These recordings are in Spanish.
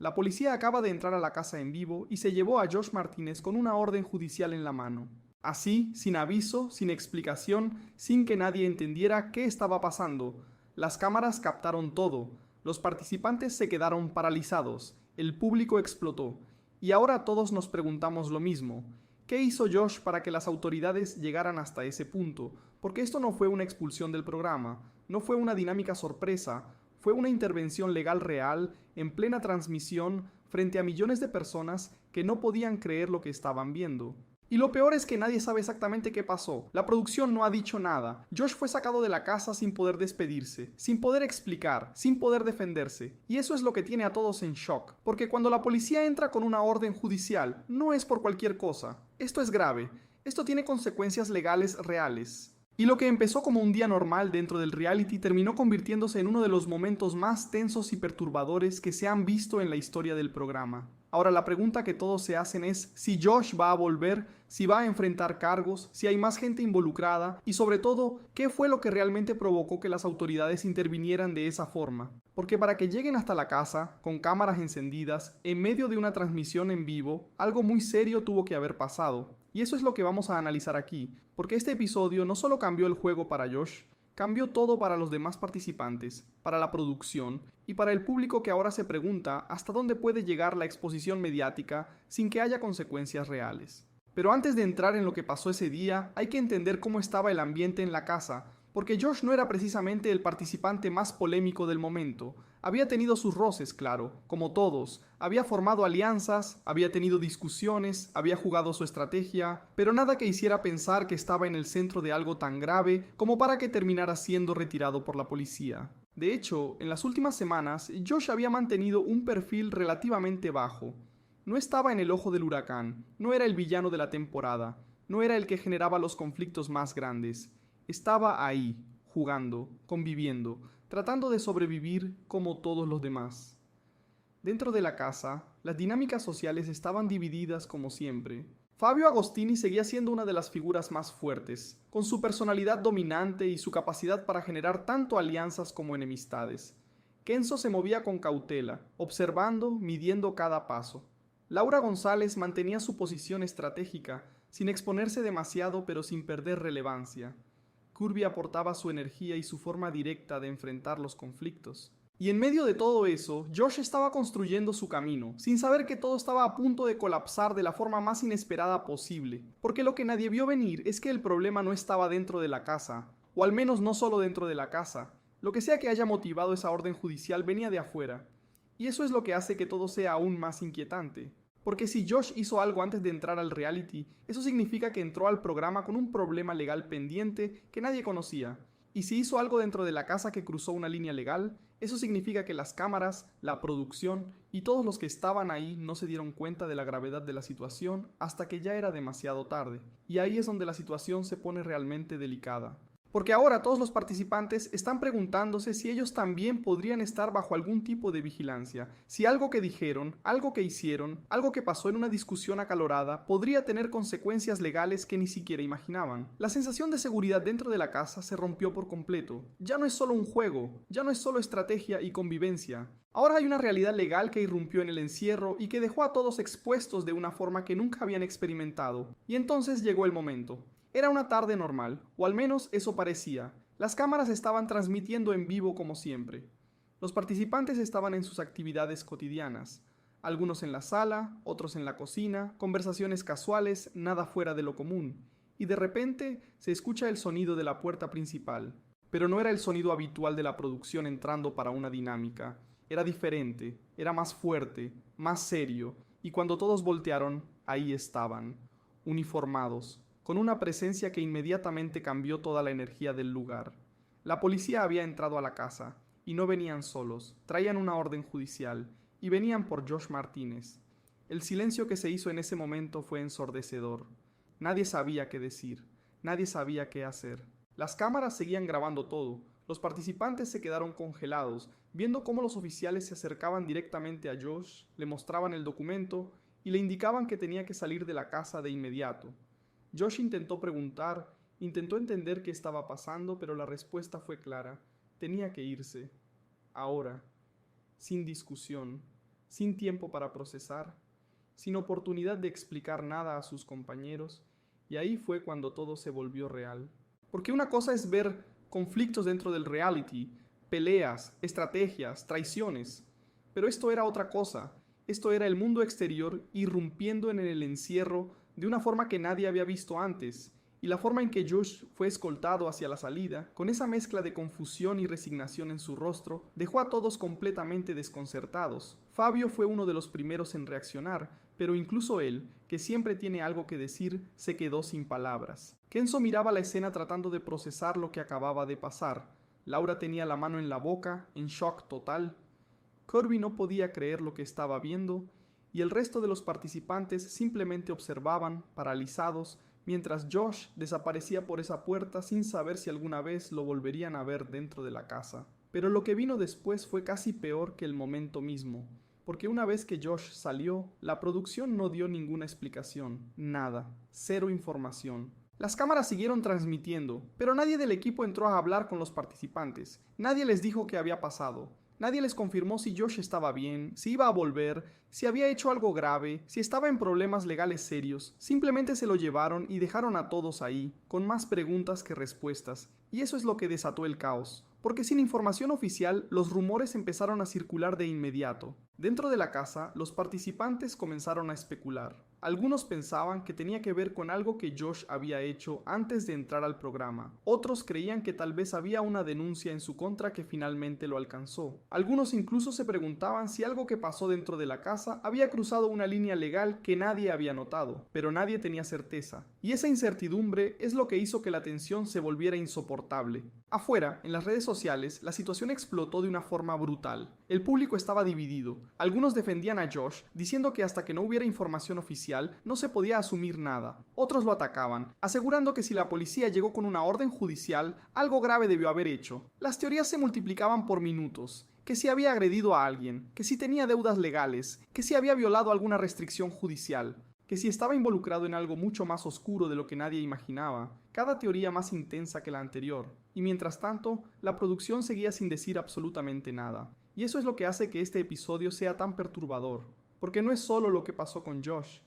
La policía acaba de entrar a la casa en vivo y se llevó a Josh Martínez con una orden judicial en la mano. Así, sin aviso, sin explicación, sin que nadie entendiera qué estaba pasando. Las cámaras captaron todo. Los participantes se quedaron paralizados. El público explotó. Y ahora todos nos preguntamos lo mismo. ¿Qué hizo Josh para que las autoridades llegaran hasta ese punto? Porque esto no fue una expulsión del programa, no fue una dinámica sorpresa, fue una intervención legal real, en plena transmisión, frente a millones de personas que no podían creer lo que estaban viendo. Y lo peor es que nadie sabe exactamente qué pasó. La producción no ha dicho nada. Josh fue sacado de la casa sin poder despedirse, sin poder explicar, sin poder defenderse. Y eso es lo que tiene a todos en shock. Porque cuando la policía entra con una orden judicial, no es por cualquier cosa. Esto es grave. Esto tiene consecuencias legales reales. Y lo que empezó como un día normal dentro del reality terminó convirtiéndose en uno de los momentos más tensos y perturbadores que se han visto en la historia del programa. Ahora la pregunta que todos se hacen es si Josh va a volver, si va a enfrentar cargos, si hay más gente involucrada y sobre todo, ¿qué fue lo que realmente provocó que las autoridades intervinieran de esa forma? Porque para que lleguen hasta la casa, con cámaras encendidas, en medio de una transmisión en vivo, algo muy serio tuvo que haber pasado. Y eso es lo que vamos a analizar aquí, porque este episodio no solo cambió el juego para Josh, cambió todo para los demás participantes, para la producción y para el público que ahora se pregunta hasta dónde puede llegar la exposición mediática sin que haya consecuencias reales. Pero antes de entrar en lo que pasó ese día, hay que entender cómo estaba el ambiente en la casa, porque Josh no era precisamente el participante más polémico del momento. Había tenido sus roces, claro, como todos. Había formado alianzas, había tenido discusiones, había jugado su estrategia, pero nada que hiciera pensar que estaba en el centro de algo tan grave como para que terminara siendo retirado por la policía. De hecho, en las últimas semanas, Josh había mantenido un perfil relativamente bajo. No estaba en el ojo del huracán, no era el villano de la temporada, no era el que generaba los conflictos más grandes. Estaba ahí, jugando, conviviendo, tratando de sobrevivir como todos los demás. Dentro de la casa, las dinámicas sociales estaban divididas como siempre. Fabio Agostini seguía siendo una de las figuras más fuertes, con su personalidad dominante y su capacidad para generar tanto alianzas como enemistades. Kenzo se movía con cautela, observando, midiendo cada paso. Laura González mantenía su posición estratégica, sin exponerse demasiado pero sin perder relevancia. Kirby aportaba su energía y su forma directa de enfrentar los conflictos. Y en medio de todo eso, Josh estaba construyendo su camino, sin saber que todo estaba a punto de colapsar de la forma más inesperada posible, porque lo que nadie vio venir es que el problema no estaba dentro de la casa, o al menos no solo dentro de la casa. Lo que sea que haya motivado esa orden judicial venía de afuera, y eso es lo que hace que todo sea aún más inquietante. Porque si Josh hizo algo antes de entrar al reality, eso significa que entró al programa con un problema legal pendiente que nadie conocía. Y si hizo algo dentro de la casa que cruzó una línea legal, eso significa que las cámaras, la producción y todos los que estaban ahí no se dieron cuenta de la gravedad de la situación hasta que ya era demasiado tarde. Y ahí es donde la situación se pone realmente delicada. Porque ahora todos los participantes están preguntándose si ellos también podrían estar bajo algún tipo de vigilancia, si algo que dijeron, algo que hicieron, algo que pasó en una discusión acalorada podría tener consecuencias legales que ni siquiera imaginaban. La sensación de seguridad dentro de la casa se rompió por completo. Ya no es solo un juego, ya no es solo estrategia y convivencia. Ahora hay una realidad legal que irrumpió en el encierro y que dejó a todos expuestos de una forma que nunca habían experimentado. Y entonces llegó el momento. Era una tarde normal, o al menos eso parecía. Las cámaras estaban transmitiendo en vivo como siempre. Los participantes estaban en sus actividades cotidianas, algunos en la sala, otros en la cocina, conversaciones casuales, nada fuera de lo común, y de repente se escucha el sonido de la puerta principal. Pero no era el sonido habitual de la producción entrando para una dinámica, era diferente, era más fuerte, más serio, y cuando todos voltearon, ahí estaban, uniformados, con una presencia que inmediatamente cambió toda la energía del lugar. La policía había entrado a la casa, y no venían solos, traían una orden judicial, y venían por Josh Martínez. El silencio que se hizo en ese momento fue ensordecedor. Nadie sabía qué decir, nadie sabía qué hacer. Las cámaras seguían grabando todo. Los participantes se quedaron congelados, viendo cómo los oficiales se acercaban directamente a Josh, le mostraban el documento y le indicaban que tenía que salir de la casa de inmediato. Josh intentó preguntar, intentó entender qué estaba pasando, pero la respuesta fue clara. Tenía que irse. Ahora. Sin discusión. sin tiempo para procesar, sin oportunidad de explicar nada a sus compañeros, y ahí fue cuando todo se volvió real. Porque una cosa es ver conflictos dentro del reality, peleas, estrategias, traiciones, pero esto era otra cosa. Esto era el mundo exterior irrumpiendo en el encierro de una forma que nadie había visto antes, y la forma en que Josh fue escoltado hacia la salida, con esa mezcla de confusión y resignación en su rostro, dejó a todos completamente desconcertados. Fabio fue uno de los primeros en reaccionar, pero incluso él, que siempre tiene algo que decir, se quedó sin palabras. Kenzo miraba la escena tratando de procesar lo que acababa de pasar. Laura tenía la mano en la boca, en shock total. Kirby no podía creer lo que estaba viendo, y el resto de los participantes simplemente observaban, paralizados, mientras Josh desaparecía por esa puerta sin saber si alguna vez lo volverían a ver dentro de la casa. Pero lo que vino después fue casi peor que el momento mismo, porque una vez que Josh salió, la producción no dio ninguna explicación, nada, cero información. Las cámaras siguieron transmitiendo, pero nadie del equipo entró a hablar con los participantes, nadie les dijo qué había pasado. Nadie les confirmó si Josh estaba bien, si iba a volver, si había hecho algo grave, si estaba en problemas legales serios. Simplemente se lo llevaron y dejaron a todos ahí, con más preguntas que respuestas. Y eso es lo que desató el caos. Porque sin información oficial, los rumores empezaron a circular de inmediato. Dentro de la casa, los participantes comenzaron a especular. Algunos pensaban que tenía que ver con algo que Josh había hecho antes de entrar al programa. Otros creían que tal vez había una denuncia en su contra que finalmente lo alcanzó. Algunos incluso se preguntaban si algo que pasó dentro de la casa había cruzado una línea legal que nadie había notado, pero nadie tenía certeza. Y esa incertidumbre es lo que hizo que la tensión se volviera insoportable. Afuera, en las redes sociales, la situación explotó de una forma brutal. El público estaba dividido. Algunos defendían a Josh, diciendo que hasta que no hubiera información oficial, no se podía asumir nada. Otros lo atacaban, asegurando que si la policía llegó con una orden judicial, algo grave debió haber hecho. Las teorías se multiplicaban por minutos. Que si había agredido a alguien, que si tenía deudas legales, que si había violado alguna restricción judicial, que si estaba involucrado en algo mucho más oscuro de lo que nadie imaginaba, cada teoría más intensa que la anterior, y mientras tanto, la producción seguía sin decir absolutamente nada. Y eso es lo que hace que este episodio sea tan perturbador, porque no es solo lo que pasó con Josh,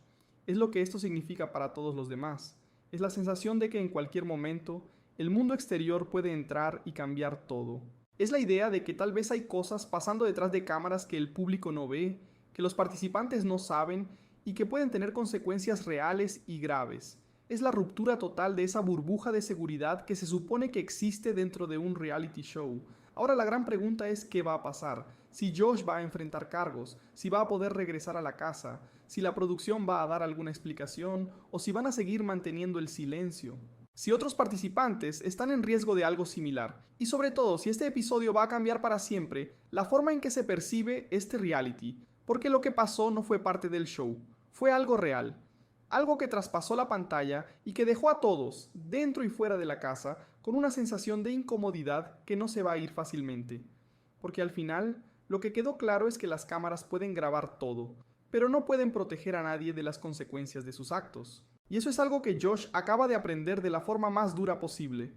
es lo que esto significa para todos los demás. Es la sensación de que en cualquier momento, el mundo exterior puede entrar y cambiar todo. Es la idea de que tal vez hay cosas pasando detrás de cámaras que el público no ve, que los participantes no saben y que pueden tener consecuencias reales y graves. Es la ruptura total de esa burbuja de seguridad que se supone que existe dentro de un reality show. Ahora la gran pregunta es qué va a pasar, si Josh va a enfrentar cargos, si va a poder regresar a la casa, si la producción va a dar alguna explicación o si van a seguir manteniendo el silencio. Si otros participantes están en riesgo de algo similar, y sobre todo si este episodio va a cambiar para siempre la forma en que se percibe este reality, porque lo que pasó no fue parte del show, fue algo real, algo que traspasó la pantalla y que dejó a todos, dentro y fuera de la casa, con una sensación de incomodidad que no se va a ir fácilmente. Porque al final, lo que quedó claro es que las cámaras pueden grabar todo, pero no pueden proteger a nadie de las consecuencias de sus actos. Y eso es algo que Josh acaba de aprender de la forma más dura posible.